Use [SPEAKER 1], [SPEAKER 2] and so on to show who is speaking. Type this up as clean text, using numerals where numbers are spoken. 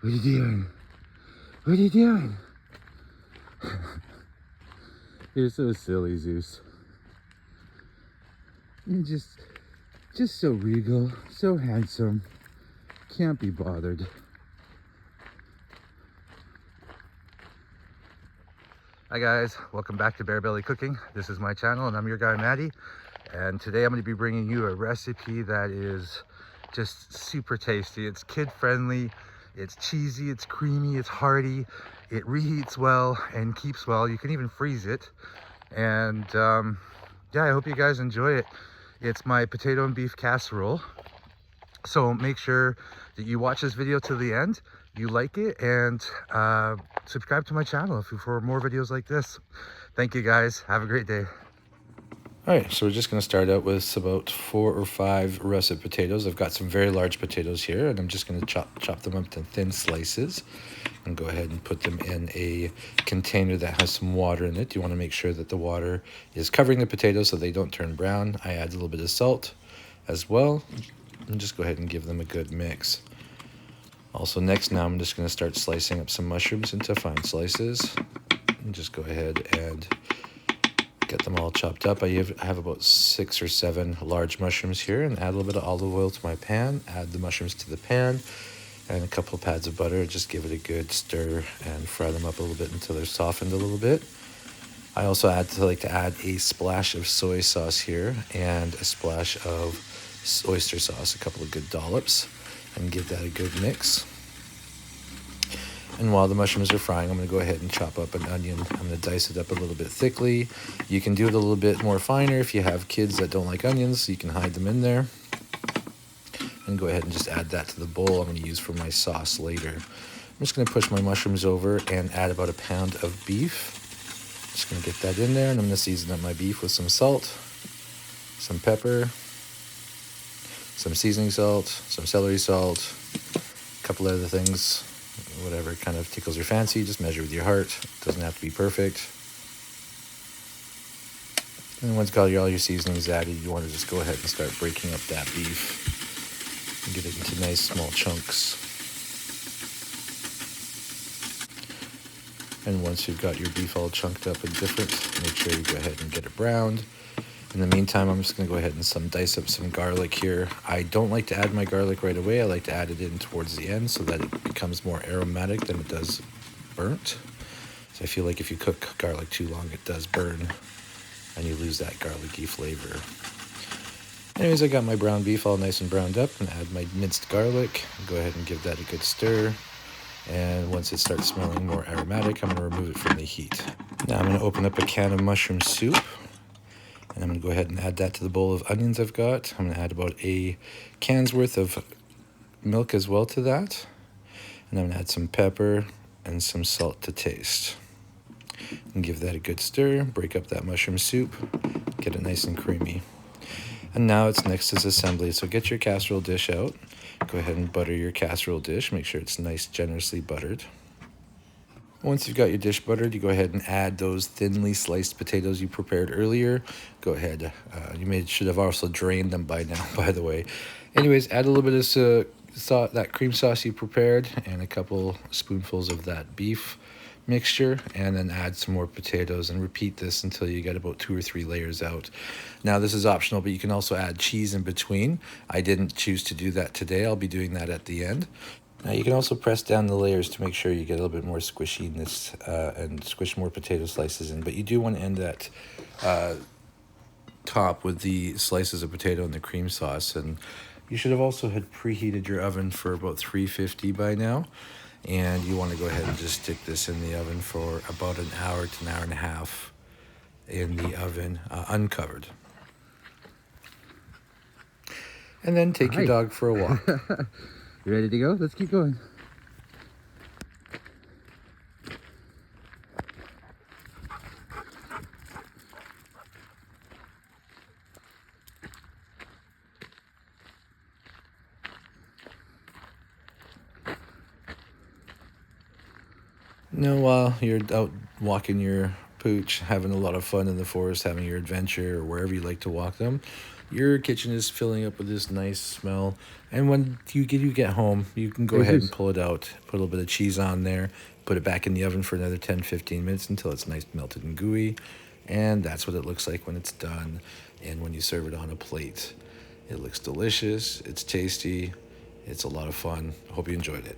[SPEAKER 1] What are you doing? What are you doing? You're so silly, Zeus. You're just so regal, so handsome. Can't be bothered. Hi guys, welcome back to Bear Belly Cooking. This is my channel and I'm your guy Maddie. And today I'm going to be bringing you a recipe that is just super tasty. It's kid friendly, it's cheesy, it's creamy, it's hearty, it reheats well and keeps well. You can even freeze it. And yeah, I hope you guys enjoy it. It's my potato and beef casserole. So make sure that you watch this video to the end, you like it, and subscribe to my channel for more videos like this. Thank you guys. Have a great day. All right, so we're just going to start out with about 4 or 5 russet potatoes. I've got some very large potatoes here, and I'm just going to chop them up to thin slices and go ahead and put them in a container that has some water in it. You want to make sure that the water is covering the potatoes so they don't turn brown. I add a little bit of salt as well. And just go ahead and give them a good mix. Also next, now I'm just going to start slicing up some mushrooms into fine slices. And just go ahead and get them all chopped up. I have about 6 or 7 large mushrooms here, and add a little bit of olive oil to my pan. Add the mushrooms to the pan and a couple of pads of butter. Just give it a good stir and fry them up a little bit until they're softened a little bit. I also like to add a splash of soy sauce here and a splash of oyster sauce, a couple of good dollops, and give that a good mix. And while the mushrooms are frying, I'm going to go ahead and chop up an onion. I'm going to dice it up a little bit thickly. You can do it a little bit more finer if you have kids that don't like onions. You can hide them in there. And go ahead and just add that to the bowl I'm going to use for my sauce later. I'm just going to push my mushrooms over and add about a pound of beef. Just going to get that in there, and I'm going to season up my beef with some salt, some pepper, some seasoning salt, some celery salt, a couple other things, whatever kind of tickles your fancy. Just measure with your heart. It doesn't have to be perfect. And once all your seasonings added, you want to just go ahead and start breaking up that beef and get it into nice small chunks. And once you've got your beef all chunked up and different, make sure you go ahead and get it browned. In the meantime, I'm just going to go ahead and dice up some garlic here. I don't like to add my garlic right away. I like to add it in towards the end so that it becomes more aromatic than it does burnt. So I feel like if you cook garlic too long, it does burn and you lose that garlicky flavor. Anyways, I got my brown beef all nice and browned up, and add my minced garlic. Go ahead and give that a good stir. And once it starts smelling more aromatic, I'm going to remove it from the heat. Now I'm going to open up a can of mushroom soup. And I'm going to go ahead and add that to the bowl of onions I've got. I'm going to add about a can's worth of milk as well to that. And I'm going to add some pepper and some salt to taste. And give that a good stir. Break up that mushroom soup. Get it nice and creamy. And now it's next to assembly. So get your casserole dish out. Go ahead and butter your casserole dish. Make sure it's nice, generously buttered. Once you've got your dish buttered, you go ahead and add those thinly sliced potatoes you prepared earlier. Go ahead. Should have also drained them by now, by the way. Anyways, add a little bit of that cream sauce you prepared and a couple spoonfuls of that beef mixture, and then add some more potatoes and repeat this until you get about 2 or 3 layers out. Now this is optional, but you can also add cheese in between. I didn't choose to do that today. I'll be doing that at the end. Now you can also press down the layers to make sure you get a little bit more squishiness and squish more potato slices in. But you do want to end that top with the slices of potato and the cream sauce. And you should have also had preheated your oven for about 350 by now. And you want to go ahead and just stick this in the oven for about an hour to an hour and a half in the oven, uncovered. And then take your dog for a walk. You ready to go? Let's keep going. Now while you're out walking your pooch, having a lot of fun in the forest, having your adventure, or wherever you like to walk them, your kitchen is filling up with this nice smell. And when you get home, you can go
[SPEAKER 2] Hey,
[SPEAKER 1] ahead and
[SPEAKER 2] Zeus.
[SPEAKER 1] pull it out, put a little bit of cheese on there, put it back in the oven for another 10-15 minutes until it's nice, melted, and gooey. And that's what it looks like when it's done. And when you serve it on a plate, it looks delicious, it's tasty, it's a lot of fun. Hope you enjoyed it.